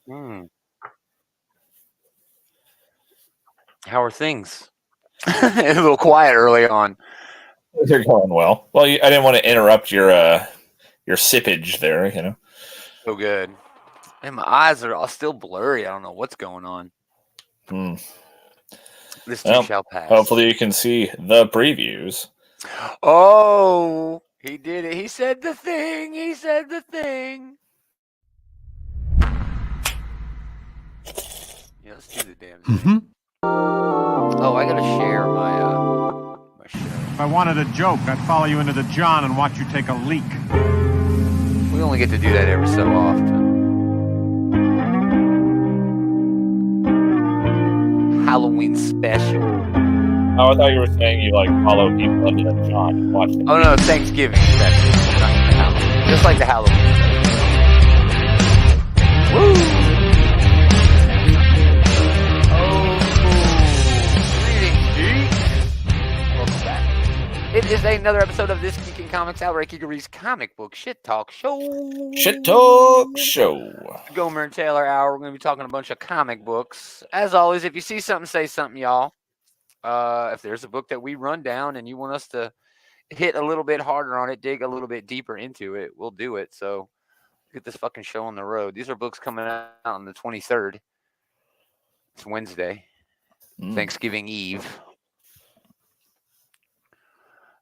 Hmm. How are things? A little quiet early on. They're going well. Well, I didn't want to interrupt your sippage there. So good. And my eyes are all still blurry. I don't know what's going on. Hmm. This too Well, shall pass. hopefully you can see the previews. Oh, he did it. He said the thing. He said the thing. Yeah, let's do the damn thing. Oh, I gotta share my show. If I wanted a joke, I'd follow you into the John and watch you take a leak. We only get to do that every so often. Halloween special. Oh, I thought you were saying you follow people into the John and watch them. Oh no, Thanksgiving special. Not the Halloween. Just like the Halloween special. Woo! It is another episode of This Geek in Comics, Albert Gigery's comic book shit talk show. Shit talk show. Gomer and Taylor Hour. We're going to be talking a bunch of comic books. As always, if you see something, say something, y'all. If there's a book that we run down and you want us to hit a little bit harder on it, dig a little bit deeper into it, we'll do it. So get this fucking show on the road. These are books coming out on the 23rd. It's Wednesday. Thanksgiving Eve.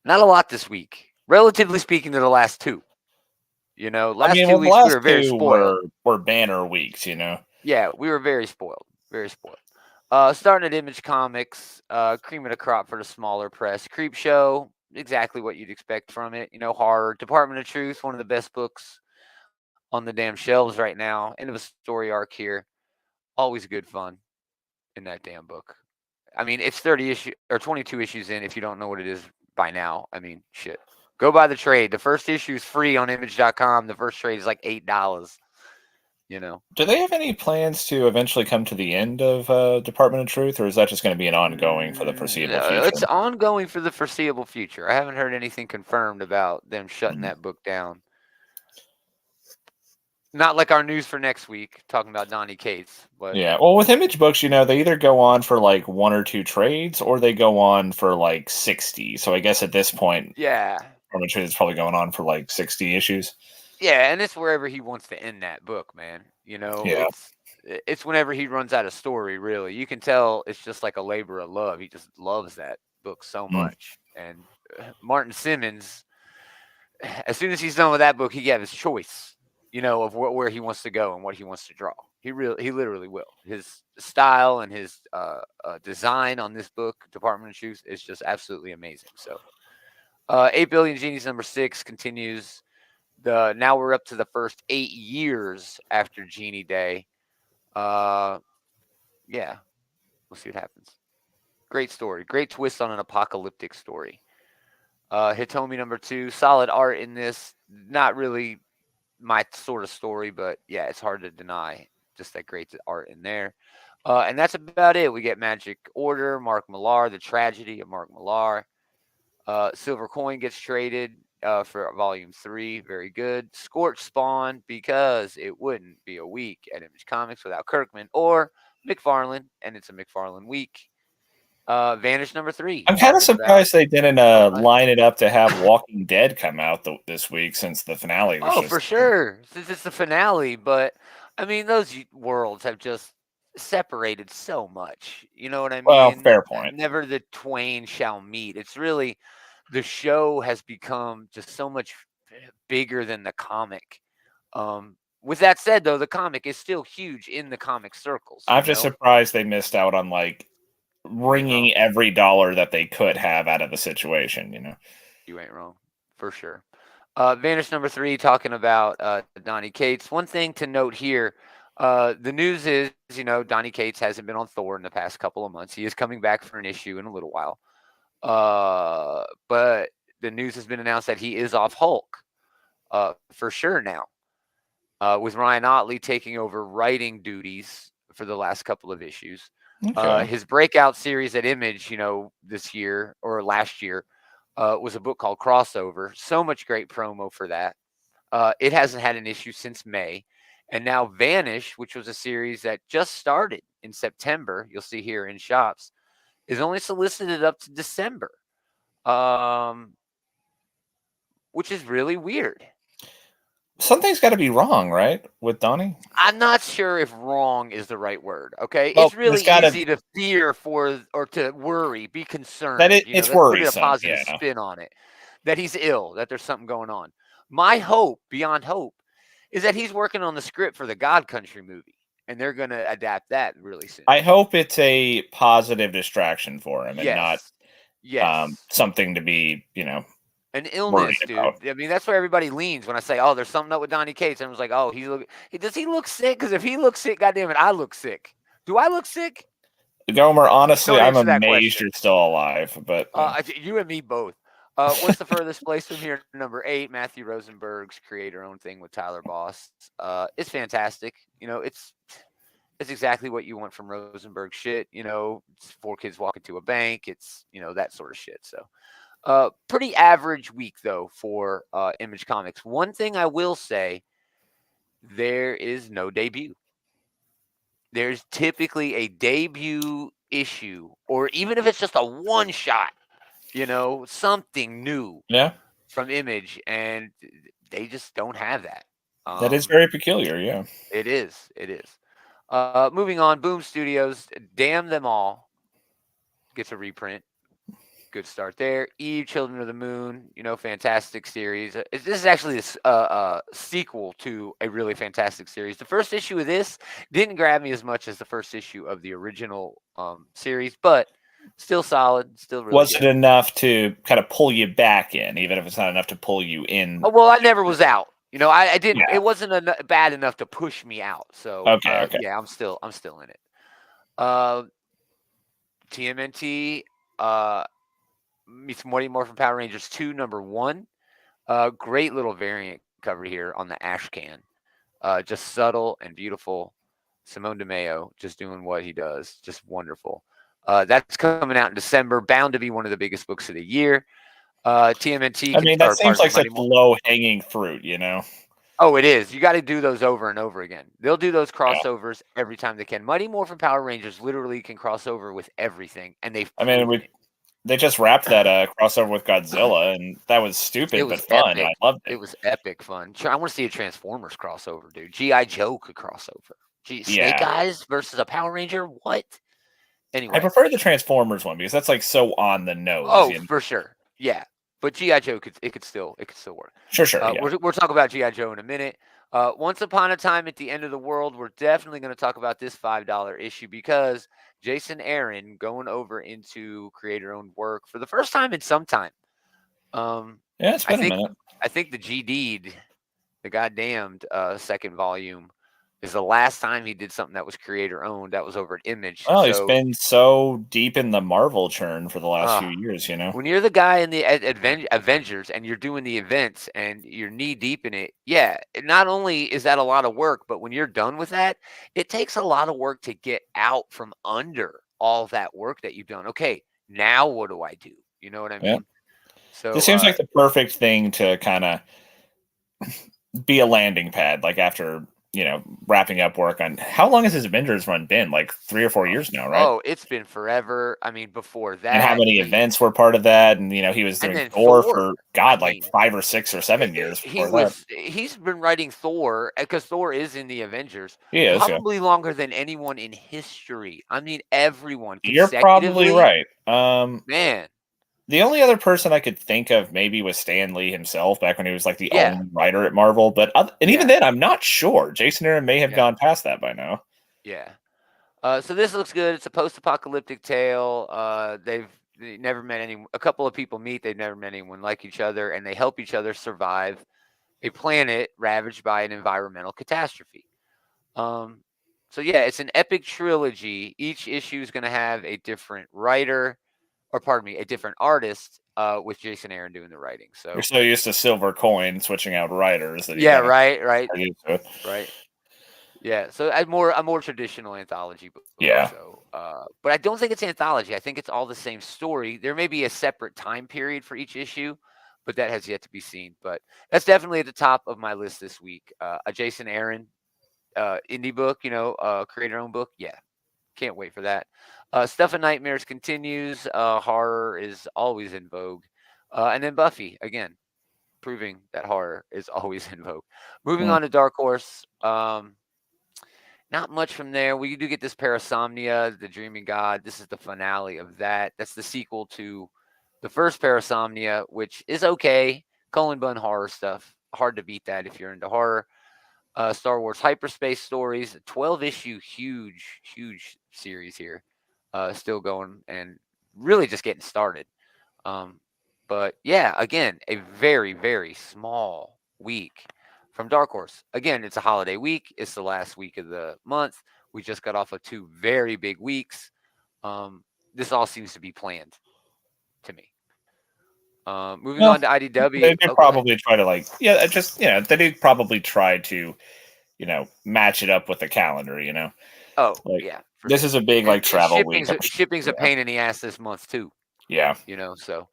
Not a lot this week, relatively speaking to the last two. Last 2 weeks we were very spoiled. Were banner weeks, Yeah, we were very spoiled. Very spoiled. Starting at Image Comics, cream of the crop for the smaller press. Creep Show, exactly what you'd expect from it. Horror. Department of Truth, one of the best books on the damn shelves right now. End of a story arc here. Always good fun in that damn book. I mean, it's 30 issue or 22 issues in. If you don't know what it is by now, I mean, shit. Go buy the trade. The first issue is free on Image.com. The first trade is like $8. Do they have any plans to eventually come to the end of Department of Truth, or is that just going to be an ongoing for the foreseeable future? It's ongoing for the foreseeable future. I haven't heard anything confirmed about them shutting that book down. Not like our news for next week, talking about Donny Cates. But yeah, well, with Image Books, they either go on for one or two trades, or they go on for 60. So I guess at this point, yeah, Department of Truth is probably going on for 60 issues. Yeah, and it's wherever he wants to end that book, man. Yeah. It's whenever he runs out of story, really. You can tell it's just like a labor of love. He just loves that book so much. And Martin Simmons, as soon as he's done with that book, he got his choice, of where he wants to go and what he wants to draw. He literally will. His style and his design on this book, Department of Truth, is just absolutely amazing. So, 8 Billion Genies #6 continues. Now we're up to the first 8 years after Genie Day. Yeah, we'll see what happens. Great story. Great twist on an apocalyptic story. Hitomi #2, solid art in this. Not really my sort of story, but yeah, it's hard to deny just that great art in there. And that's about it. We get Magic Order, Mark Millar, The Tragedy of Mark Millar. Silver Coin gets traded for Volume 3. Very good. Scorch Spawn, because it wouldn't be a week at Image Comics without Kirkman or McFarlane, and it's a McFarlane week. Vanish #3. I'm kind of surprised they didn't line it up to have Walking Dead come out this week, since the finale was for sure. Since it's the finale, but I mean, those worlds have just separated so much. You know what I mean? Well, fair point. Never the twain shall meet. It's really, the show has become just so much bigger than the comic. With that said, though, the comic is still huge in the comic circles. I'm just surprised they missed out on wringing every dollar that they could have out of the situation. You ain't wrong, for sure. Vanish #3, talking about Donny Cates. One thing to note here, the news is, Donny Cates hasn't been on Thor in the past couple of months. He is coming back for an issue in a little while. But the news has been announced that he is off Hulk for sure now, with Ryan Ottley taking over writing duties for the last couple of issues. Okay. His breakout series at Image, this year or last year, was a book called Crossover. So much great promo for that. It hasn't had an issue since May. And now Vanish, which was a series that just started in September, you'll see here in shops, is only solicited up to December, which is really weird. Something's got to be wrong, right, with Donnie? I'm not sure if wrong is the right word. Okay, Well, it's really there's easy to fear or to worry, be concerned. That Let's it's put a worrisome. positive Yeah. spin on it. That he's ill, that there's something going on. My hope, beyond hope, is that he's working on the script for the God Country movie, and they're going to adapt that really soon. I hope it's a positive distraction for him and not something to be, an illness, dude. about. I mean, that's where everybody leans when I say, "Oh, there's something up with Donnie Cates." Everyone's like, "Oh, does he look sick?" Because if he looks sick, goddamn it, I look sick. Do I look sick? Gomer, honestly, Don't I'm answer that amazed question. you're still alive. But you and me both. What's the furthest place from here? Number 8, Matthew Rosenberg's creator-owned thing with Tyler Boss. It's fantastic. It's exactly what you want from Rosenberg shit. It's 4 kids walking to a bank. It's that sort of shit. So, pretty average week though for Image Comics. One thing I will say, there is no debut. There's typically a debut issue, or even if it's just a one shot, something new from Image, and they just don't have that. That is very peculiar, yeah. It is. Moving on, Boom Studios, Damn Them All gets a reprint. Good start there. Eve, Children of the Moon, fantastic series. This is actually a sequel to a really fantastic series. The first issue of this didn't grab me as much as the first issue of the original series, but still solid, still really Was good. it enough to kind of pull you back in, even if it's not enough to pull you in? Oh, well, I never was out. I didn't. Yeah. It wasn't bad enough to push me out. So okay. Yeah, I'm still in it. TMNT meets Mighty Morphin Power Rangers 2 #1. Great little variant cover here on the ash can. Just subtle and beautiful. Simone DeMeo just doing what he does. Just wonderful. That's coming out in December. Bound to be one of the biggest books of the year. TMNT. I mean, that seems like such low-hanging fruit, Oh, it is. You got to do those over and over again. They'll do those crossovers every time they can. Mighty Morphin Power Rangers literally can cross over with everything, and they've. They just wrapped that crossover with Godzilla, and that was stupid but fun. I loved it. It was epic fun. I want to see a Transformers crossover, dude. G.I. Joe could cross over. Snake Eyes versus a Power Ranger? What? Anyway. I prefer the Transformers one because that's like so on the nose. Oh, for sure. Yeah. But G.I. Joe could still work. Sure. Yeah. We'll talk about G.I. Joe in a minute. Once Upon a Time at the End of the World, we're definitely going to talk about this $5 issue because Jason Aaron going over into creator-owned work for the first time in some time. It's been a minute. I think the GD'd, the goddamned second volume, is the last time he did something that was creator-owned. That was over at Image. Well, he's been so deep in the Marvel churn for the last few years, When you're the guy in the Avengers and you're doing the events and you're knee-deep in it, not only is that a lot of work, but when you're done with that, it takes a lot of work to get out from under all that work that you've done. Okay, now what do I do? You know what I mean? So this seems like the perfect thing to kind of be a landing pad, like after wrapping up work on. How long has his Avengers run been? Like 3 or 4 years now, right? Oh, it's been forever. I mean, before that. And how many events were part of that? And he was doing Thor for like 5 or 6 or 7 years. He's been writing Thor because Thor is in the Avengers. He is, probably longer than anyone in history. I mean, everyone. You're probably right. Man. The only other person I could think of maybe was Stan Lee himself back when he was like the only writer at Marvel. But even then, I'm not sure. Jason Aaron may have gone past that by now. Yeah. So this looks good. It's a post-apocalyptic tale. They never met anyone. A couple of people meet. They've never met anyone like each other, and they help each other survive a planet ravaged by an environmental catastrophe. So it's an epic trilogy. Each issue is going to have a different writer. Or pardon me, a different artist with Jason Aaron doing the writing. So you're so used to Silver Coin switching out writers that right. Yeah, so a more traditional anthology book. Yeah. So, but I don't think it's anthology. I think it's all the same story. There may be a separate time period for each issue, but that has yet to be seen. But that's definitely at the top of my list this week. A Jason Aaron indie book, creator-owned book. Yeah, can't wait for that. Stuff and Nightmares continues. Horror is always in vogue. And then Buffy, again, proving that horror is always in vogue. Moving Mm. on to Dark Horse. Not much from there. We do get this Parasomnia, the Dreaming God. This is the finale of that. That's the sequel to the first Parasomnia, which is okay. Colin Bunn horror stuff. Hard to beat that if you're into horror. Star Wars Hyperspace Stories, 12-issue, huge series here. Still going and really just getting started. But yeah, again, a very small week from Dark Horse. Again, it's a holiday week. It's the last week of the month. We just got off of 2 very big weeks. This all seems to be planned to me. Moving Well, on to IDW. they did Oh, go ahead. probably try to they did probably try to, match it up with the calendar. Oh, Like yeah, for this sure. is a big And travel week. shipping's a Yeah. pain in the ass this month too. Yeah. So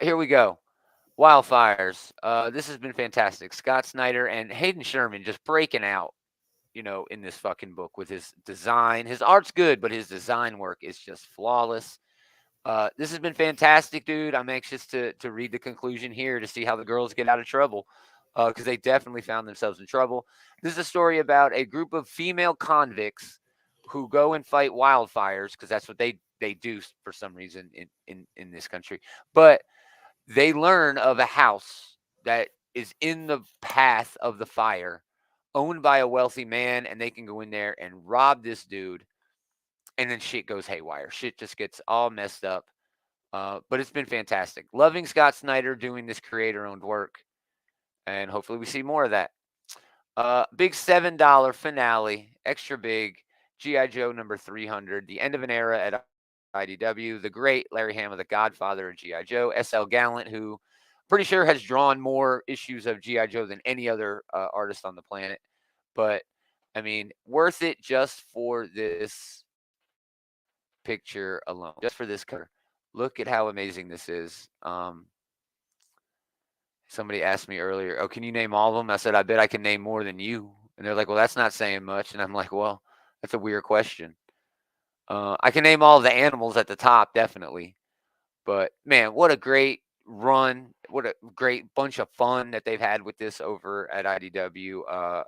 here we go. Wildfires. This has been fantastic. Scott Snyder and Hayden Sherman just breaking out, in this fucking book with his design. His art's good, but his design work is just flawless. This has been fantastic, dude. I'm anxious to read the conclusion here to see how the girls get out of trouble, because they definitely found themselves in trouble. This is a story about a group of female convicts who go and fight wildfires, because that's what they do for some reason in this country. But they learn of a house that is in the path of the fire, owned by a wealthy man, and they can go in there and rob this dude. And then shit goes haywire. Shit just gets all messed up. But it's been fantastic. Loving Scott Snyder doing this creator-owned work, and hopefully we see more of that. Big $7 finale, extra big. G.I. Joe number 300, the end of an era at IDW. The great Larry Hama, the godfather of G.I. Joe. S.L. Gallant, who pretty sure has drawn more issues of G.I. Joe than any other artist on the planet. But, I mean, worth it just for this picture alone, just for this cover. Look at how amazing this is. Somebody asked me earlier, "Oh, can you name all of them?" I said, "I bet I can name more than you." And they're like, "Well, that's not saying much." And I'm like, "Well, that's a weird question." I can name all the animals at the top, definitely. But man, what a great run! What a great bunch of fun that they've had with this over at IDW.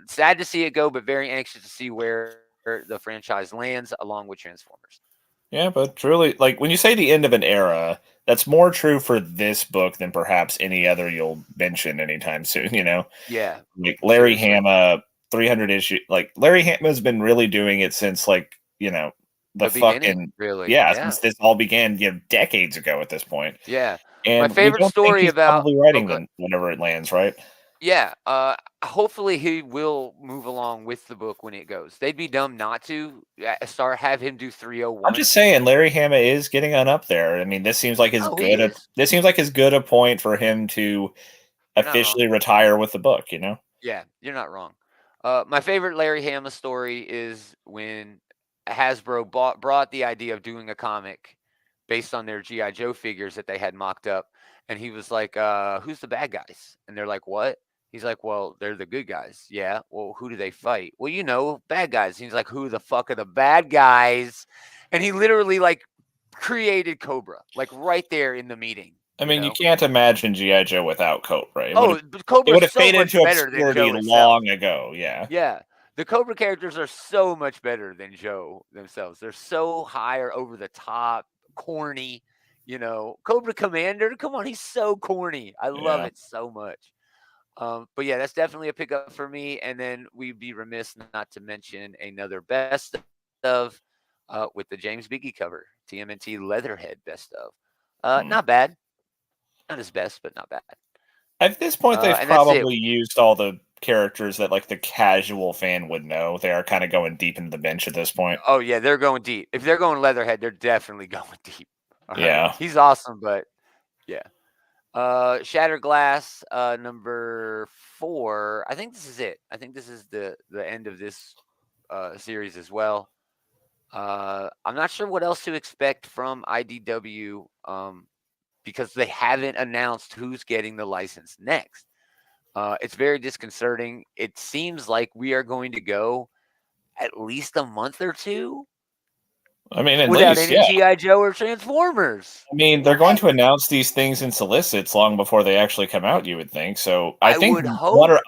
Sad to see it go, but very anxious to see where the franchise lands along with Transformers. Yeah, but truly, like when you say the end of an era, that's more true for this book than perhaps any other you'll mention anytime soon. Yeah, Like Larry seriously. Hama, 300 issue. Like Larry Hama's been really doing it since the The beginning, fucking really. yeah, Yeah. since this all began, decades ago at this point. Yeah. My And we favorite don't think story he's about probably oh, writing go them whenever it lands, right? yeah, hopefully he will move along with the book when it goes. They'd be dumb not to have him do I'm 301. just saying, Larry Hama is getting on up there. I mean, this seems like Oh, he is. this seems like as good a point for him to You're not wrong. officially retire with the book. Yeah, you're not wrong. My favorite Larry Hama story is when Hasbro brought the idea of doing a comic based on their G.I. Joe figures that they had mocked up. And he was like, who's the bad guys? And they're like, what? He's like, well, they're the good guys. Yeah. Well, who do they fight? Well, bad guys. He's like, who the fuck are the bad guys? And he literally created Cobra, right there in the meeting. I mean, you can't imagine G.I. Joe without Cobra. It Oh, but it would Cobra's have so faded much into better than obscurity Joe itself. long ago. Yeah. Yeah. The Cobra characters are so much better than Joe themselves. They're so higher over the top, corny. Cobra Commander, come on, he's so corny. I love Yeah. it so much. But yeah, that's definitely a pickup for me. And then we'd be remiss not to mention another best of with the James Biggie cover, TMNT Leatherhead best of. Not bad. Not his best, but not bad. At this point, they've And that's it. probably used all the characters that the casual fan would know. They are kind of going deep into the bench at this point. Oh yeah, they're going deep. If they're going Leatherhead, they're definitely going deep. All right. Yeah. He's awesome, but yeah. Shattered Glass, number 4. I think this is it. I think this is the end of this series as well. I'm not sure what else to expect from IDW because they haven't announced who's getting the license next. It's very disconcerting. It seems like we are going to go at least a month or two I mean, at without least, any yeah. G.I. Joe or Transformers. I mean, they're going to announce these things in solicits long before they actually come out, you would think. So I I think would hope.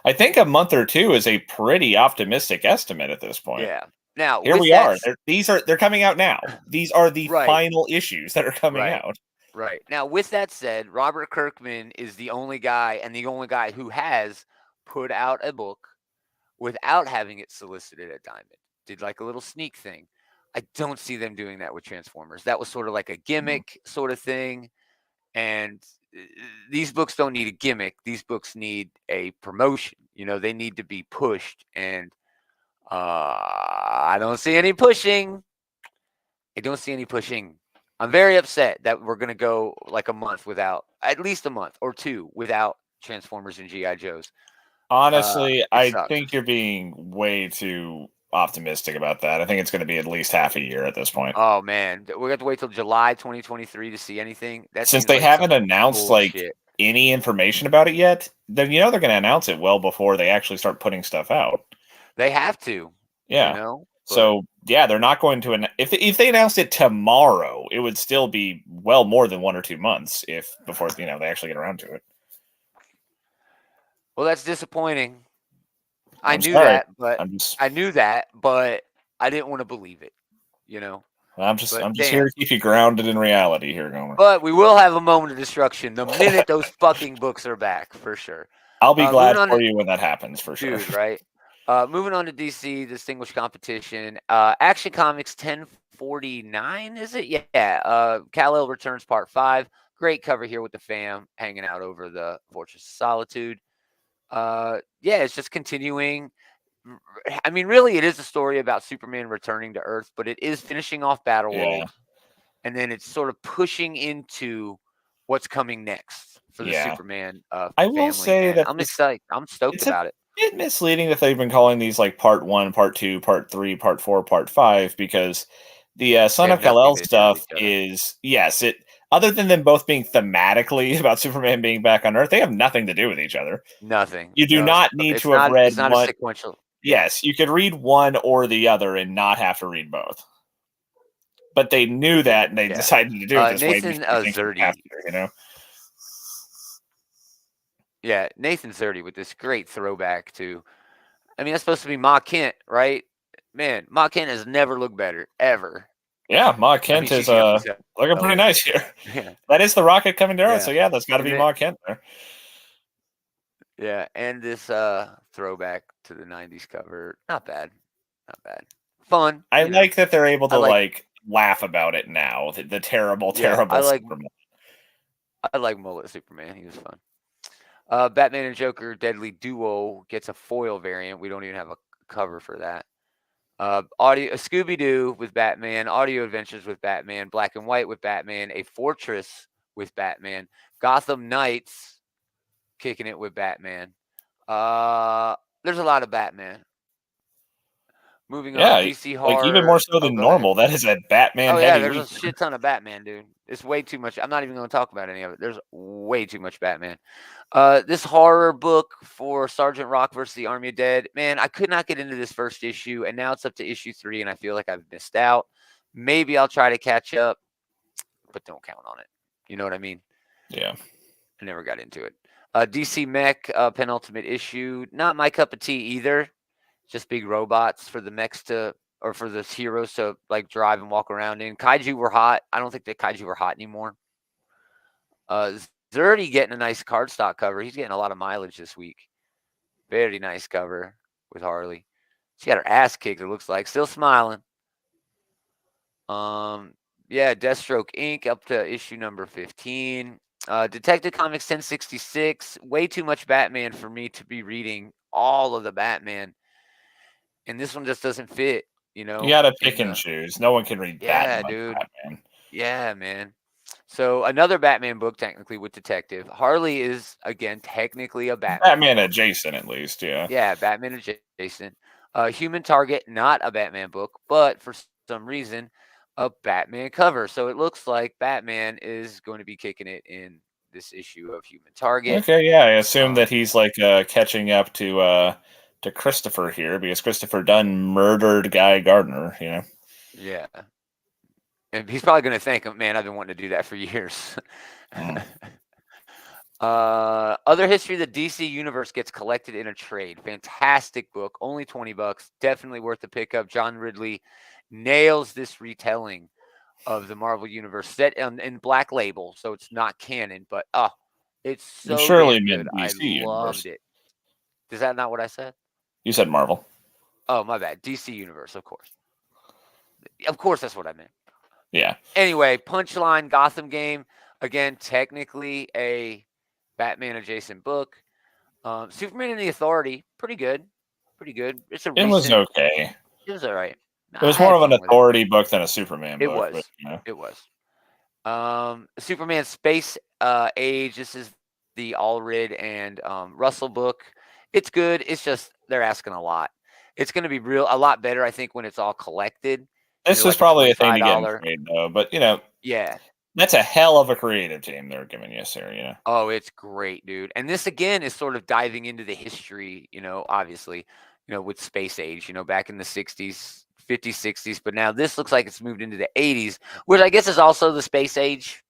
I think a month or two is a pretty optimistic estimate at this point. Yeah. Now, Here with we that, are. They're coming out now. These are the right, final issues that are coming right, out. right. Now, with that said, Robert Kirkman is the only guy and the only guy who has put out a book without having it solicited at Diamond. Did like a little sneak thing. I don't see them doing that with Transformers. That was sort of like a gimmick sort of thing. And these books don't need a gimmick. These books need a promotion. They need to be pushed. And I don't see any pushing. I don't see any pushing. I'm very upset that we're going to go like a month without, at least a month or two without Transformers and G.I. Joes. Honestly, It I sucks. think you're being way too optimistic about that. I think it's going to be at least half a year at this point. Oh, man. We're going to have to wait till July 2023 to see anything. That Since seems they like haven't some announced bullshit. any information about it yet, then they're going to announce it well before they actually start putting stuff out. They have to. Yeah. But So yeah, they're not going to. If they announced it tomorrow, it would still be well more than 1 or 2 months before they actually get around to it. Well, that's disappointing. I I'm knew sorry. that, but I didn't want to believe it. I'm just But here to keep you grounded in reality here, Gomer. But we will have a moment of destruction the minute those fucking books are back, for sure. I'll be glad moving on for to, you when that happens, for sure. dude, right? Moving on to DC Distinguished Competition. Action Comics 1049, is it? Yeah. Kal-El Returns Part 5. Great cover here with the fam hanging out over the Fortress of Solitude. It's just continuing. I mean, really, it is a story about Superman returning to Earth, but it is finishing off Battleworld. Yeah. And then it's sort of pushing into what's coming next for the Superman I family. will say And that I'm excited. I'm stoked about it. It's misleading that they've been calling these like Part 1, Part 2, Part 3, Part 4, Part 5 because the Son of Kal-El stuff is it. Other than them both being thematically about Superman being back on Earth, they have nothing to do with each other. Nothing. You do not need to have read it's not one. A sequential. Yes, you could read one or the other and not have to read both. But they knew that and they decided to do it this Nathan way. Zerdy, Yeah, Nathan Zerdy with this great throwback to, I mean, that's supposed to be Ma Kent, right? Man, Ma Kent has never looked better, ever. Yeah, Ma Kent is looking pretty nice here. Yeah. That is the rocket coming to Earth, so yeah, that's got to be Ma Kent there. Yeah, and this throwback to the 90s cover, not bad. Fun. I like that they're able to laugh about it now, the terrible Superman. I like Mullet Superman. He was fun. Batman and Joker Deadly Duo gets a foil variant. We don't even have a cover for that. Scooby-Doo with Batman, Audio Adventures with Batman, Black and White with Batman, A Fortress with Batman, Gotham Knights kicking it with Batman. There's a lot of Batman. Moving on, DC Horror. Even more so than normal. That is a Batman heavy there's week. A shit ton of Batman, dude. It's way too much. I'm not even going to talk about any of it. There's way too much Batman. This horror book for Sergeant Rock versus the Army of Dead. Man, I could not get into this first issue, and now it's up to issue 3, and I feel like I've missed out. Maybe I'll try to catch up, but don't count on it. You know what I mean? Yeah. I never got into it. DC Mech penultimate issue. Not my cup of tea either. Just big robots for the mechs or for the heroes to like drive and walk around in. Kaiju were hot. I don't think that Kaiju were hot anymore. Zerdy getting a nice cardstock cover. He's getting a lot of mileage this week. Very nice cover with Harley. She got her ass kicked, it looks like. Still smiling. Deathstroke Inc. up to issue number 15. Detective Comics 1066. Way too much Batman for me to be reading all of the Batman. And this one just doesn't fit, You gotta pick and choose. No one can read that much dude. Batman. Yeah, man. So another Batman book, technically, with Detective. Harley is, again, technically a Batman book. Adjacent, at least, yeah. Yeah, Batman adjacent. Human Target, not a Batman book, but for some reason, a Batman cover. So it looks like Batman is going to be kicking it in this issue of Human Target. Okay, yeah, I assume that he's like catching up to Christopher here because Christopher Dunn murdered Guy Gardner. Yeah. And he's probably going to thank him. Man, I've been wanting to do that for years. Other history of the DC universe gets collected in a trade. Fantastic book. Only $20. Definitely worth the pickup. John Ridley nails this retelling of the Marvel universe set in Black Label, so it's not canon, but it's so surely damn good. meant I DC universe. loved it. Is that not what I said? You said Marvel. Oh, my bad. DC universe, of course. Of course, that's what I meant. Yeah. Anyway, Punchline Gotham game. Again, technically a Batman adjacent book. Superman and the Authority, pretty good. Pretty good. It was okay. It was all right. It was more of an Authority book than a Superman book. It was. But, It was. Superman Space Age. This is the Allred and Russell book. It's good. It's just they're asking a lot. It's going to be a lot better, I think, when it's all collected. This is probably a thing to get in trade, though. But yeah, that's a hell of a creative team they're giving you, sir. Oh, it's great, dude. And this again is sort of diving into the history. Obviously, with Space Age. Back in the '60s. 50s, 60s, but now this looks like it's moved into the 80s, which I guess is also the Space Age.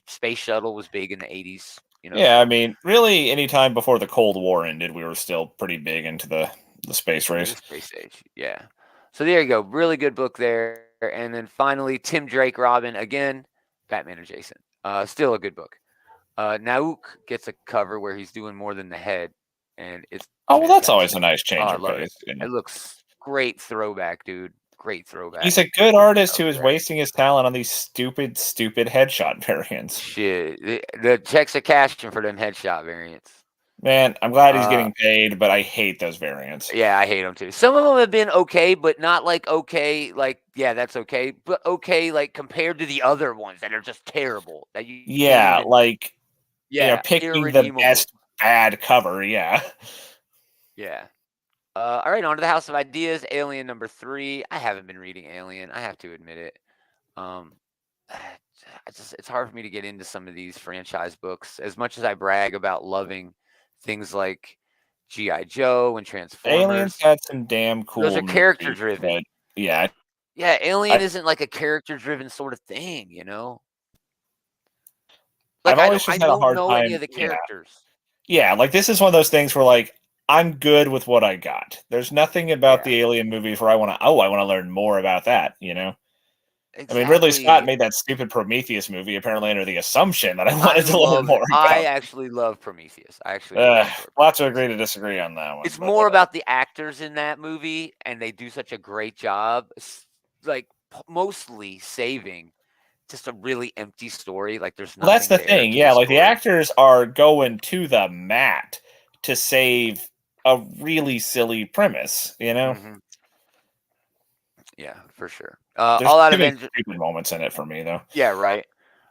Space Shuttle was big in the 80s. Yeah, I mean, really, any time before the Cold War ended, we were still pretty big into the space race. The Space Age, yeah. So there you go. Really good book there. And then finally, Tim Drake Robin, again, Batman adjacent. Still a good book. Nauk gets a cover where he's doing more than the head, and it's that's always a nice change of pace. It looks great throwback, dude. Great throwback. He's a good artist who is wasting his talent on these stupid headshot variants. Shit. The checks are cashing for them headshot variants. Man, I'm glad he's getting paid, but I hate those variants. Yeah, I hate them too. Some of them have been okay, but not like okay, like, yeah, that's okay. But okay, like compared to the other ones that are just terrible. That you picking the best bad cover, yeah. Yeah. All right, on to the House of Ideas, Alien #3. I haven't been reading Alien. I have to admit it. It's hard for me to get into some of these franchise books. As much as I brag about loving things like G.I. Joe and Transformers. Alien's got some damn cool. Those are character-driven. Yeah. Yeah, Alien isn't like a character-driven sort of thing, Like, I've always just had a hard time. Any of the characters. Yeah, like this is one of those things where like I'm good with what I got. There's nothing about the Alien movies where I want to learn more about that, Exactly. I mean, Ridley Scott made that stupid Prometheus movie apparently under the assumption that I wanted to learn more about. I actually love Prometheus. Lots of agree to disagree on that one. It's more about the actors in that movie, and they do such a great job, like mostly saving just a really empty story. Like there's nothing. That's the thing. Yeah, like the actors are going to the mat to save a really silly premise, Mm-hmm. Yeah, for sure. There's All Out Avengers moments in it for me, though. Yeah, right.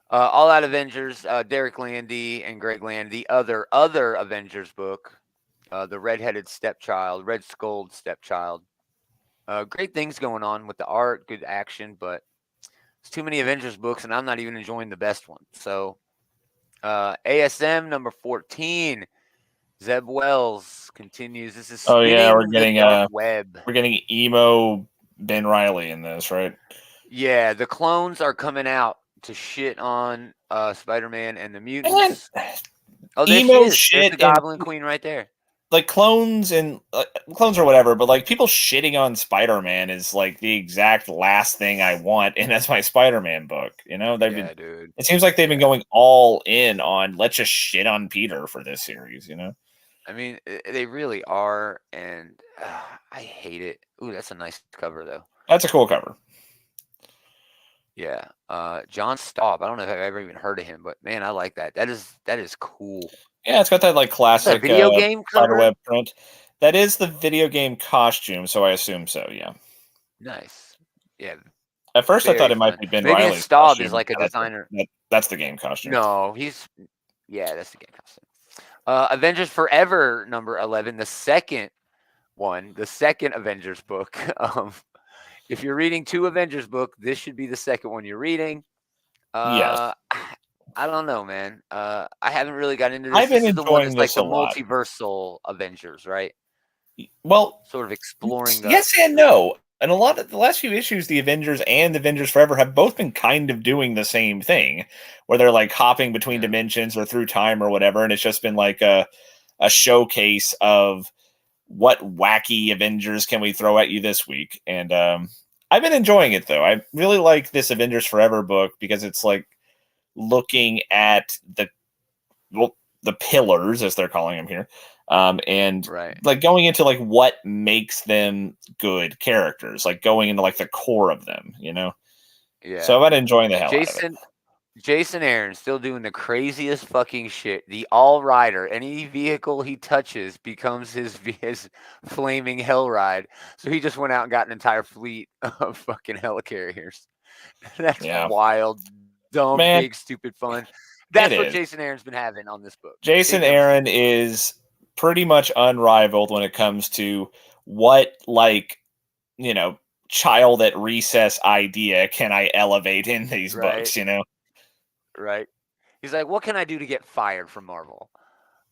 All Out Avengers, Derek Landy and Greg Land, the other Avengers book, the Red Skulled Stepchild. Great things going on with the art, good action, but it's too many Avengers books, and I'm not even enjoying the best one. So, ASM #14. Zeb Wells continues. This is we're getting web. We're getting emo Ben Reilly in this, right? Yeah, the clones are coming out to shit on Spider-Man and the mutants. Emo shit. There's the Goblin Queen right there. Like clones or whatever, but like people shitting on Spider-Man is like the exact last thing I want, and that's my Spider-Man book. Dude. It seems like they've been going all in on let's just shit on Peter for this series. I mean, they really are, and I hate it. Ooh, that's a nice cover, though. That's a cool cover. Yeah. John Staub. I don't know if I've ever even heard of him, but man, I like that. That is cool. Yeah, it's got that like classic video game spiderweb print. That is the video game costume, so I assume so, yeah. Nice. Yeah. At first I thought it might be Ben Maybe Reilly's Staub costume. is like a designer. That's the game costume. No, that's the game costume. Avengers Forever #11, the second Avengers book. If you're reading two Avengers book, this should be the second one you're reading. Yes. I don't know, man. I haven't really got into this. I've been This is the one enjoying that's like this a the lot. multiversal Avengers, right? Well, Sort of exploring the. yes and no. And a lot of the last few issues, the Avengers and Avengers Forever have both been kind of doing the same thing, where they're like hopping between Yeah. dimensions or through time or whatever, and it's just been like a showcase of what wacky Avengers can we throw at you this week. And I've been enjoying it though. I really like this Avengers Forever book because it's like looking at the pillars as they're calling them here, and Right. like going into like what makes them good characters, like going into like the core of them, you know. Yeah. So I've been enjoying the hell out of it. Jason Aaron still doing the craziest fucking shit. The all rider, any vehicle he touches becomes his flaming hell ride. So he just went out and got an entire fleet of fucking helicarriers. That's Yeah, wild, dumb, man, big, stupid fun. it That's what is. Jason Aaron's been having on this book. Jason Big, dumb, Aaron stupid. is pretty much unrivaled when it comes to what, like, you know, child at recess idea can I elevate in these Right. books, you know? Right. He's like, what can I do to get fired from Marvel?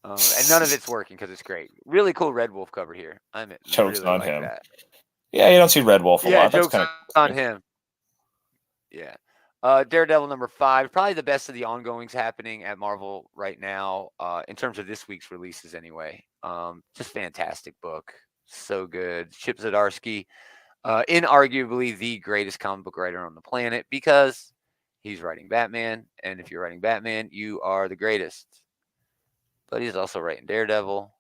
And none of it's working because it's great. Really cool Red Wolf cover here. I Jokes really on like him. that. Yeah, you don't see Red Wolf a Yeah, lot. That's jokes kind of on him. Yeah. Daredevil number 5, probably the best of the ongoings happening at Marvel right now, in terms of this week's releases anyway. Just fantastic book. So good. Chip Zdarsky, inarguably the greatest comic book writer on the planet because he's writing Batman. And if you're writing Batman, you are the greatest. But he's also writing Daredevil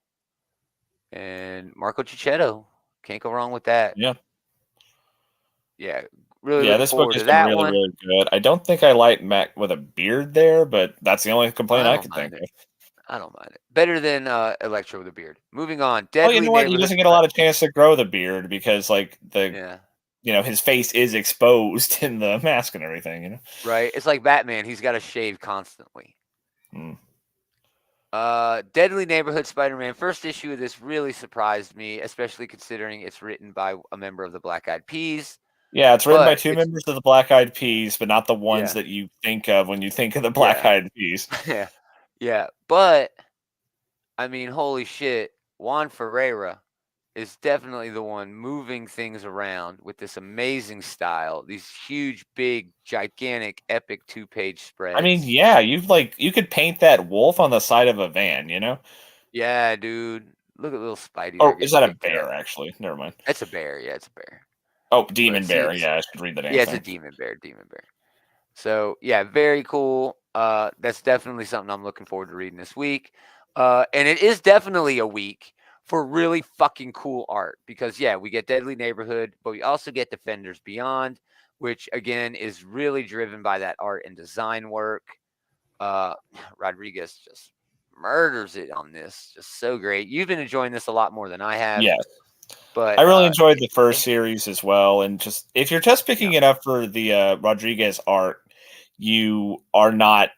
and Marco Cicchetto. Can't go wrong with that. Yeah. Yeah. Really Yeah, looking this book forward has to been that really, one. really good. I don't think I like Mac with a beard there, but that's the only complaint I I don't could mind think it. of. I don't mind it. Better than Electro with a beard. Moving on. Oh, you Deadly know what? He Neighborhood. doesn't get a lot of chance to grow the beard because, like, Yeah. his face is exposed in the mask and everything, you know? Right. It's like Batman. He's got to shave constantly. Hmm. Deadly Neighborhood Spider-Man. First issue of this really surprised me, especially considering it's written by a member of the Black Eyed Peas. Yeah, it's written by But two it's members of the Black Eyed Peas, but not the ones yeah, that you think of when you think of the Black yeah, Eyed Peas. yeah, yeah. But I mean, holy shit, Juan Ferreira is definitely the one moving things around with this amazing style. These huge, big, gigantic, epic 2-page I mean, spreads. yeah, you could paint that wolf on the side of a van, you know? Yeah, dude. Look at little Spidey there Oh, is getting that a picked up. bear, actually? Never mind. It's a bear. Yeah, it's a bear. Oh, Demon But see, Bear. Yeah, I should read the damn yeah, it's a thing. demon bear. Demon bear. So yeah, very cool. That's definitely something I'm looking forward to reading this week. And it is definitely a week for really fucking cool art because yeah, we get Deadly Neighborhood, but we also get Defenders Beyond, which again is really driven by that art and design work. Rodriguez just murders it on this. Just so great. You've been enjoying this a lot more than I have. Yes. But I really enjoyed the first series as well. And just if you're just picking it up for the Rodriguez art, you are not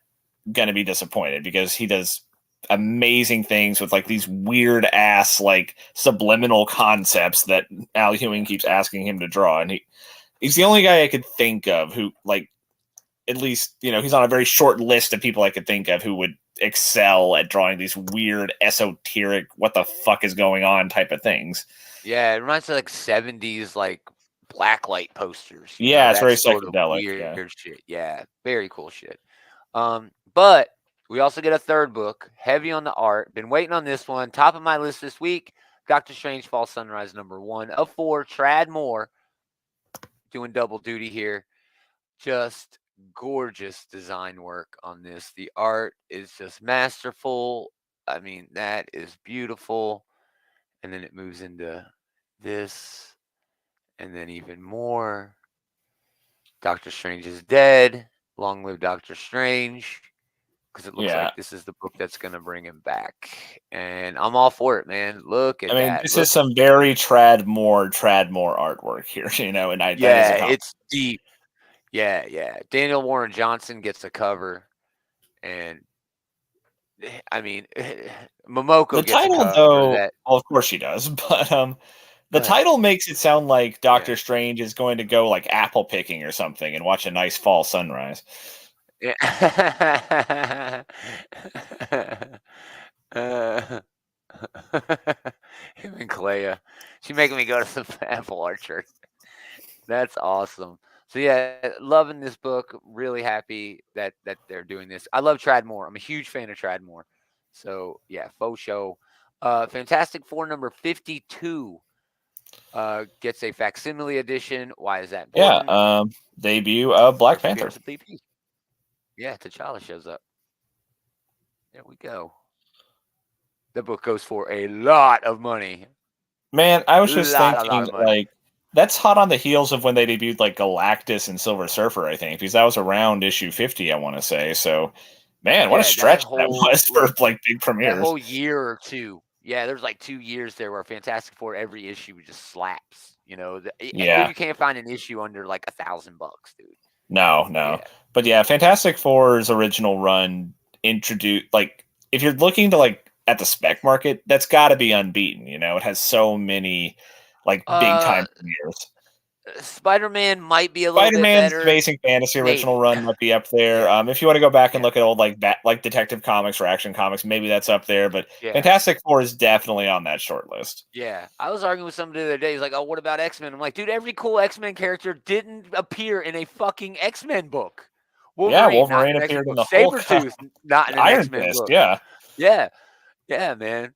going to be disappointed because he does amazing things with like these weird ass like subliminal concepts that Al Ewing keeps asking him to draw. And he's the only guy I could think of who, like, at least, he's on a very short list of people I could think of who would excel at drawing these weird, esoteric, what the fuck is going on type of things. Yeah, it reminds me of like 70s like blacklight posters. Yeah, it's very sort of psychedelic. weird shit. Yeah, very cool shit. But we also get a third book, heavy on the art. Been waiting on this one. Top of my list this week, Doctor Strange Fall Sunrise number 1 of 4. Trad Moore doing double duty here. Just gorgeous design work on this. The art is just masterful. I mean, that is beautiful. And then it moves into this, and then even more. Doctor Strange is dead. Long live Doctor Strange. Because it looks like this is the book that's going to bring him back. And I'm all for it, man. Look at that. This is some very Trad Moore artwork here, and it's deep. Yeah. Daniel Warren Johnson gets a cover. And I mean, Momoko gets a cover. Though, of course she does, but the title makes it sound like Doctor Strange is going to go like apple picking or something and watch a nice fall sunrise. Yeah. uh, him and Clea. She's making me go to the apple orchard. That's awesome. So yeah, loving this book. Really happy that they're doing this. I love Tradmore. I'm a huge fan of Tradmore. So yeah, faux show. Fantastic Four number 52 gets a facsimile edition. Why is that important? Yeah, debut of Black First Panther. appearance of 3P. Yeah, T'Challa shows up. There we go. The book goes for a lot of money. Man, I was A just lot thinking, of money. like, that's hot on the heels of when they debuted, like, Galactus and Silver Surfer, I think, because that was around issue 50, I want to say. So, man, what a Yeah, that stretch that whole was for, like, big that premieres. whole year or two. Yeah, there's like 2 years there where Fantastic Four every issue just slaps. You know, Yeah. you can't find an issue under like $1,000, dude. No. Yeah. But yeah, Fantastic Four's original run introduced, like, if you're looking to, like, at the spec market, that's got to be unbeaten. You know, it has so many, like, big time premieres. Spider-Man might be a little bit Spider-Man's better. Amazing Fantasy original Maybe. run might be up there. Yeah. If you want to go back and Yeah. look at old like Detective Comics or Action Comics, maybe that's up there. But Yeah. Fantastic Four is definitely on that short list. Yeah. I was arguing with somebody the other day. He's like, "Oh, what about X-Men?" I'm like, "Dude, every cool X-Men character didn't appear in a fucking X-Men book. Wolverine not in an appeared X-Men in book. the Hulk. Sabretooth, not in an Iron X-Men Fist, book. yeah. Yeah. Yeah, man.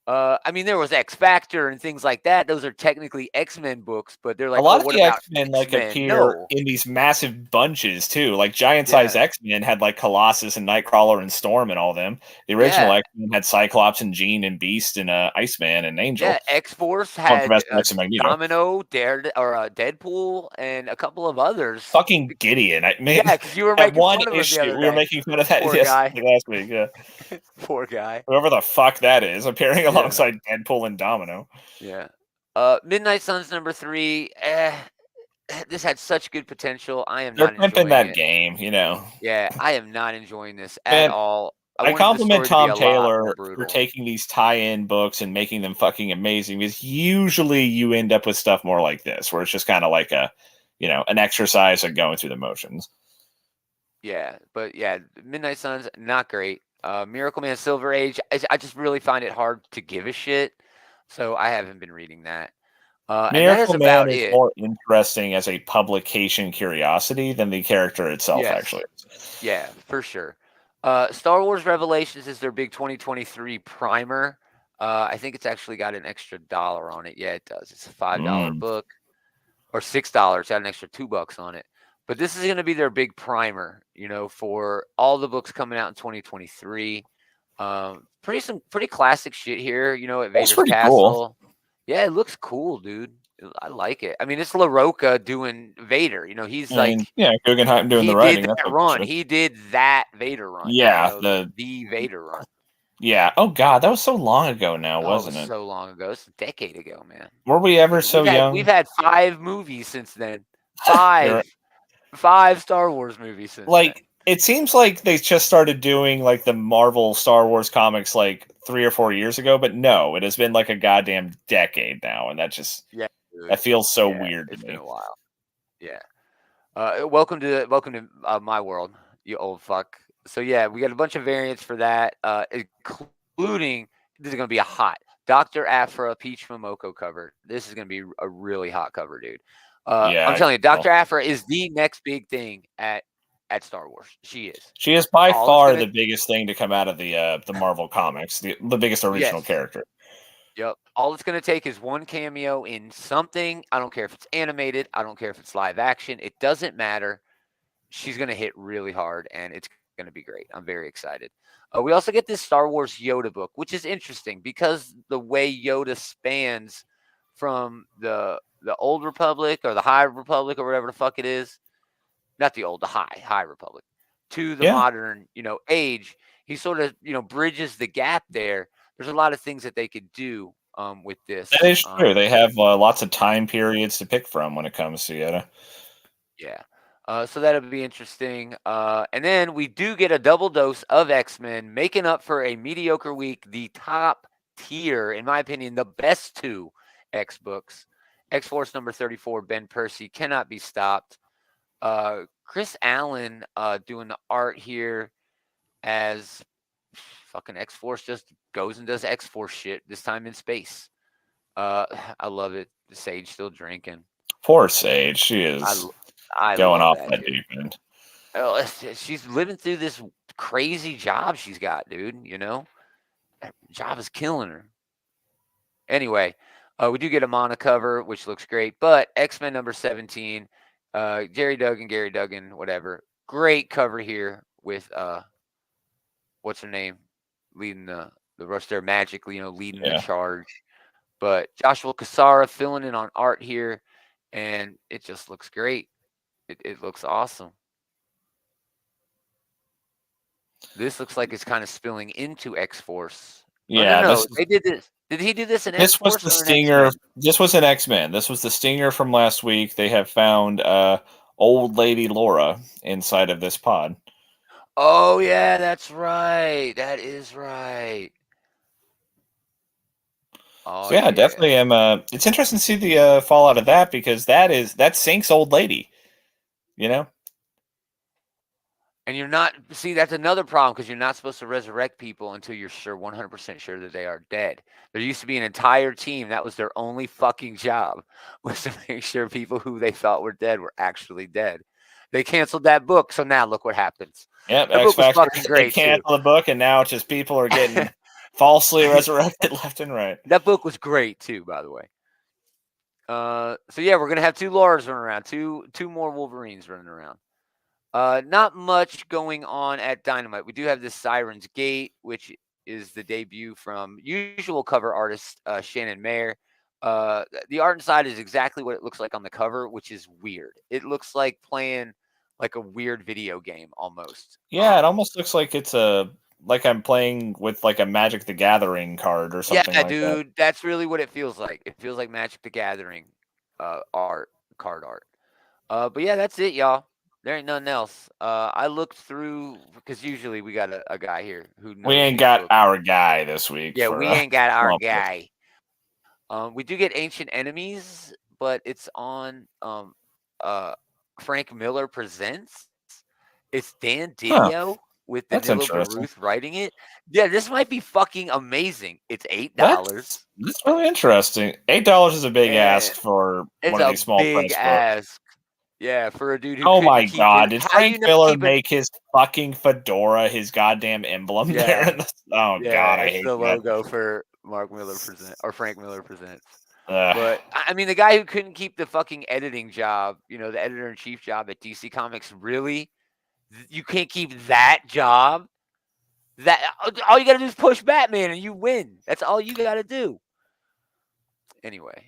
I mean, there was X Factor and things like that. Those are technically X-Men books, but they're like, a lot "Oh, of what the about X-Men like X-Men?" appear No. in these massive bunches too. Like giant size X-Men had like Colossus and Nightcrawler and Storm and all of them. The original X-Men had Cyclops and Jean and Beast and Iceman and Angel. Yeah, X-Force Oh, had Professor X and Magneto. Domino, Deadpool, and a couple of others. Fucking Gideon. I mean, Yeah, because you were at making one fun of him the issue, other we were day. making fun of that Poor guy. last week. Yeah. Poor guy. Whoever the fuck that is, appearing Yeah. alongside Deadpool and Domino. Yeah. Midnight Suns number 3. This had such good potential. I am They're not pimping enjoying that it. game, you know. Yeah, I am not enjoying this Man, at all. I wanted the compliment story to be Tom a lot Taylor more for brutal. taking these tie-in books and making them fucking amazing, because usually you end up with stuff more like this, where it's just kind of like a, you know, an exercise of going through the motions. Yeah, but yeah, Midnight Suns, not great. Miracle Man Silver Age, I just really find it hard to give a shit, so I haven't been reading that. And that is Miracle about Man is it. more interesting as a publication curiosity than the character itself, actually. Yeah, for sure. Star Wars Revelations is their big 2023 primer. I think it's actually got an extra $1 on it. Yeah, it does. It's a $5 book, or $6. It's got an extra $2 on it. But this is going to be their big primer, you know, for all the books coming out in 2023. Pretty classic shit here, you know, at Vader's Castle. Cool. Yeah, it looks cool, dude. I like it. I mean, it's LaRocca doing Vader. You know, he's Guggenheim doing the writing. He did that run. He did that Vader run. Yeah, you know, the Vader run. Yeah. Oh God, that was so long ago now, wasn't it? So long ago. It's a decade ago, man. Were we ever so young? We've had 5 movies since then. 5 Star Wars movies since then. It seems like they just started doing like the Marvel Star Wars comics like 3 or 4 years ago, but no, it has been like a goddamn decade now, and that just that feels so weird to me. It's been a while. Yeah. Welcome to my world, you old fuck. So yeah, we got a bunch of variants for that, including this is going to be a hot Dr. Aphra Peach Momoko cover. This is going to be a really hot cover, dude. I'm telling you, Dr. Aphra is the next big thing at Star Wars. She is. She is by far the biggest thing to come out of the Marvel comics, the biggest original character. Yep. All it's going to take is one cameo in something. I don't care if it's animated. I don't care if it's live action. It doesn't matter. She's going to hit really hard, and it's going to be great. I'm very excited. We also get this Star Wars Yoda book, which is interesting because the way Yoda spans from the Old Republic or the High Republic or whatever the fuck it is, not the old, the High Republic, to the modern, you know, age. He sort of, you know, bridges the gap there. There's a lot of things that they could do with this. That is true. They have lots of time periods to pick from when it comes to Yoda. Yeah. So that'll be interesting. And then we do get a double dose of X-Men, making up for a mediocre week. The top tier, in my opinion, the best 2 X books. X-Force number 34, Ben Percy, cannot be stopped. Chris Allen doing the art here as fucking X-Force just goes and does X-Force shit, this time in space. I love it. Sage still drinking. Poor Sage. She is I going love off that deep end. Oh, she's living through this crazy job she's got, dude. You know, that job is killing her. Anyway, we do get a Mana cover, which looks great. But X-Men number 17, Gary Duggan, whatever. Great cover here with what's her name, leading the rush there magically, leading the charge. But Joshua Cassara filling in on art here, and it just looks great. It looks awesome. This looks like it's kind of spilling into X-Force. Yeah, no. They did this. Did he do this in X-Force? This was the stinger. This was an X-Men. This was the stinger from last week. They have found old lady Laura inside of this pod. Oh yeah, that's right. That is right. Oh, so yeah, definitely am. It's interesting to see the fallout of that because that's Sync's old lady. You know. And you're not, see, that's another problem because you're not supposed to resurrect people until you're 100% sure that they are dead. There used to be an entire team that was their only fucking job, was to make sure people who they thought were dead were actually dead. They canceled that book, so now look what happens. Yep, the book was fucking great. They canceled the book, and now it's just people are getting falsely resurrected left and right. That book was great too, by the way. So yeah, we're gonna have 2 Lauras running around, two more Wolverines running around. Not much going on at Dynamite. We do have this Siren's Gate, which is the debut from usual cover artist Shannon Mayer. The art inside is exactly what it looks like on the cover, which is weird. It looks like playing like a weird video game almost. Yeah, it almost looks like it's like I'm playing with like a Magic the Gathering card or something. Yeah, dude, that's really what it feels like. It feels like Magic the Gathering card art. But yeah, that's it, y'all. There ain't nothing else. I looked through because usually we got a guy here who knows. We ain't got our guy this week. Yeah, we ain't got our guy. We do get Ancient Enemies, but it's on Frank Miller Presents. It's Dan Didio with Danilo Baruth writing it. Yeah, this might be fucking amazing. It's $8. That's really interesting. $8 is a big ask for one of these small press books. Yeah, for a dude who. Oh my god! Did Frank Miller make his fucking fedora his goddamn emblem there? Oh god, I hate the logo for Mark Miller Presents or Frank Miller Presents. But I mean, the guy who couldn't keep the fucking editing job, the editor-in-chief job at DC Comics, really? You can't keep that job? That all you gotta do is push Batman and you win. That's all you gotta do. Anyway.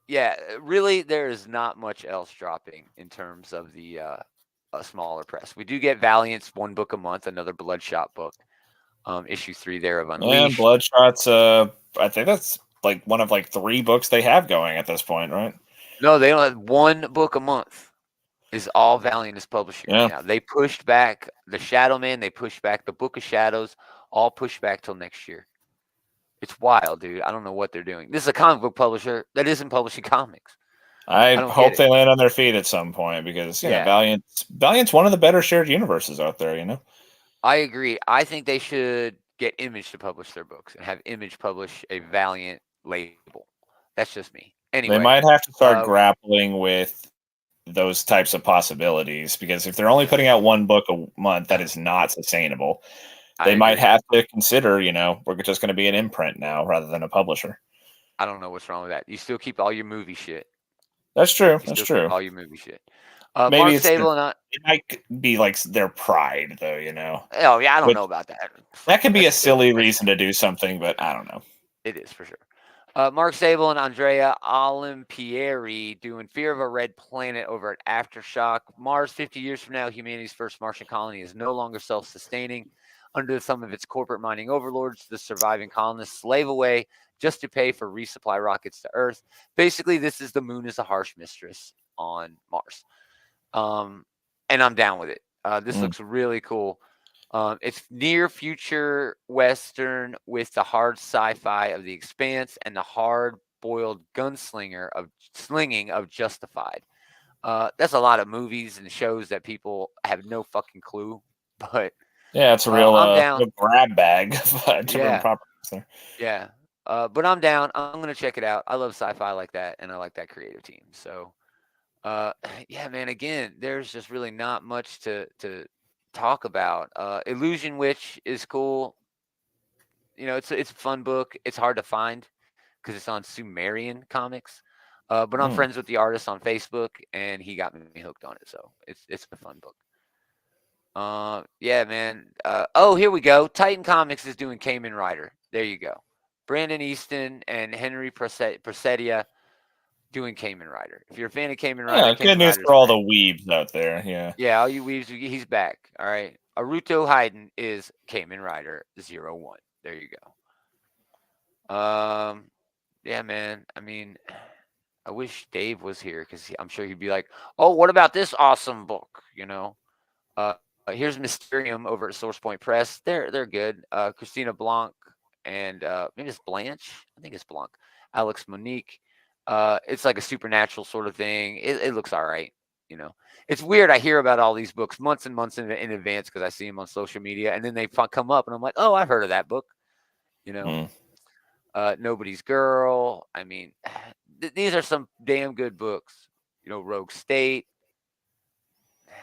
Yeah, really, there is not much else dropping in terms of the smaller press. We do get Valiant's 1 book a month, another Bloodshot book, issue 3 there of Unleashed. And Bloodshot's, I think that's like one of like 3 books they have going at this point, right? No, they don't have 1 book a month. Is all Valiant is publishing right now. They pushed back the Shadow Man. They pushed back the Book of Shadows. All pushed back till next year. It's wild, dude. I don't know what they're doing. This is a comic book publisher that isn't publishing comics. I hope they land on their feet at some point because Valiant's one of the better shared universes out there, I agree. I think they should get Image to publish their books and have Image publish a Valiant label. That's just me. Anyway, they might have to start grappling with those types of possibilities because if they're only putting out 1 book a month, that is not sustainable. They might have to consider, we're just going to be an imprint now rather than a publisher. I don't know what's wrong with that. You still keep all your movie shit. That's true. That's true. All your movie shit. Maybe it might be like their pride, though, Oh, yeah, I don't know about that. That could be a silly reason to do something, but I don't know. It is for sure. Mark Sable and Andrea Olimpieri doing Fear of a Red Planet over at Aftershock. Mars, 50 years from now, humanity's first Martian colony is no longer self-sustaining. Under the thumb of its corporate mining overlords, the surviving colonists slave away just to pay for resupply rockets to Earth. Basically, this is the moon is a harsh mistress on Mars. And I'm down with it. This looks really cool. It's near future Western with the hard sci-fi of The Expanse and the hard-boiled slinging of Justified. That's a lot of movies and shows that people have no fucking clue. But yeah, it's a real, I'm down. real grab bag of different properties there. Yeah. But I'm down. I'm gonna check it out. I love sci-fi like that, and I like that creative team. So, yeah, man. Again, there's just really not much to talk about. Illusion Witch is cool. You know, it's a fun book. It's hard to find because it's on Sumerian Comics. But I'm friends with the artist on Facebook, and he got me hooked on it. So it's a fun book. Yeah, man. Oh, here we go. Titan Comics is doing Kamen Rider. There you go. Brandon Easton and Henry Presetia doing Kamen Rider. If you're a fan of Kamen Rider, yeah, good news for all the weebs out there. Yeah. Yeah, all you weebs, he's back. All right. Aruto Hayden is Kamen Rider 01. There you go. Yeah, man. I mean, I wish Dave was here because I'm sure he'd be like, "Oh, what about this awesome book?" You know. Here's Mysterium over at Source Point Press. They're good. Christina Blanc and maybe it's Blanche. I think it's Blanc. Alex Monique. It's like a supernatural sort of thing. It looks all right. You know, it's weird. I hear about all these books months and months in advance because I see them on social media, and then they come up, and I'm like, "Oh, I've heard of that book." You know. Nobody's Girl. I mean, these are some damn good books. You know, Rogue State,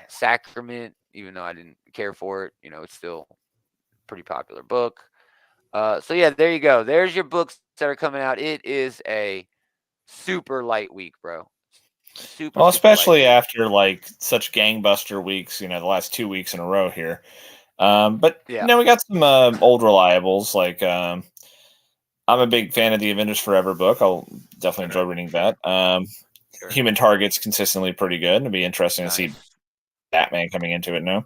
Sacrament, even though I didn't care for it, you know, it's still a pretty popular book. So yeah, there you go. There's your books that are coming out. It is a super light week, bro. Super. Well, especially after like such gangbuster weeks, you know, the last 2 weeks in a row here. But yeah, you know, we got some old reliables like. I'm a big fan of the Avengers Forever book. I'll definitely enjoy reading that. Sure. Human Target's consistently pretty good. It'll be interesting to see Batman coming into it now.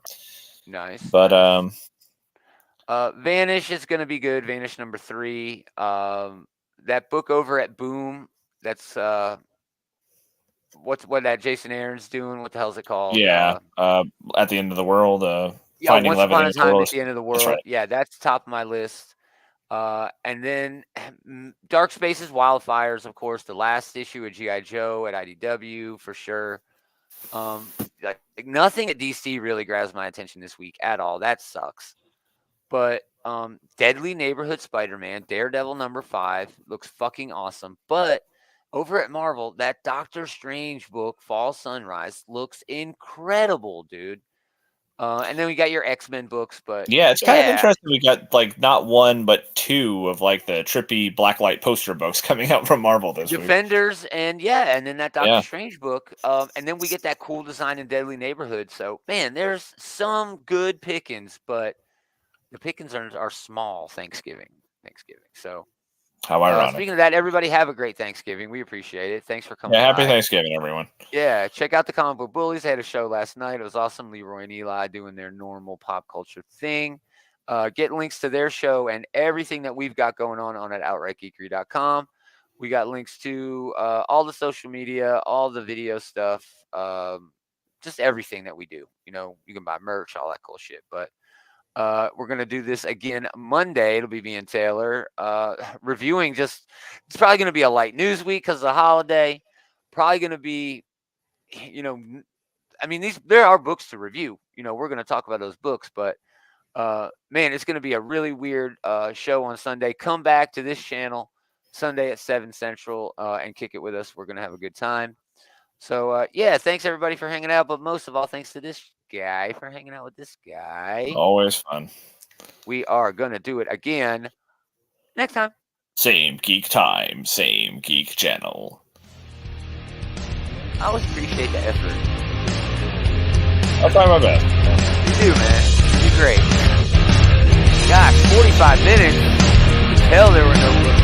Nice. But Vanish is going to be good. Vanish number 3. That book over at Boom. That's what that Jason Aaron's doing. What the hell is it called? Yeah. At the End of the World. Yeah, Finding Once Love Upon a Time at the End of the World. That's right. Yeah, that's top of my list. And then Dark Spaces, Wildfires, of course, the last issue of G.I. Joe at IDW for sure. Like nothing at DC really grabs my attention this week at all. That sucks. But Deadly Neighborhood Spider-Man, Daredevil number 5 looks fucking awesome. But over at Marvel, that Doctor Strange book, Fall Sunrise, looks incredible, dude. And then we got your X-Men books, but yeah, it's kind of interesting. We got like not 1 but 2 of like the trippy blacklight poster books coming out from Marvel this week. Defenders and then that Doctor Strange book, and then we get that cool design in Deadly Neighborhood. So man, there's some good pickings, but the pickings are small. Thanksgiving. So how ironic. Speaking of that, everybody have a great Thanksgiving. We appreciate it. Thanks for coming. Yeah, happy Thanksgiving, everyone. Yeah, check out the Comic Book Bullies. They had a show last night. It was awesome. Leroy and Eli doing their normal pop culture thing. Get links to their show and everything that we've got going on at outrightgeekery.com. We got links to all the social media, all the video stuff, just everything that we do. You know, you can buy merch, all that cool shit. But we're going to do this again Monday. It'll be me and Taylor reviewing it's probably going to be a light news week because of the holiday. Probably going to be, you know, I mean, there are books to review. You know, we're going to talk about those books, but man, it's going to be a really weird show on Sunday. Come back to this channel Sunday at 7 Central and kick it with us. We're going to have a good time. So, yeah, thanks everybody for hanging out. But most of all, thanks to this guy for hanging out with this guy. Always fun. We are going to do it again next time. Same geek time, same geek channel. I always appreciate the effort. I'll try my best. You do, man. You're great. Gosh, 45 minutes. You can tell there were no books.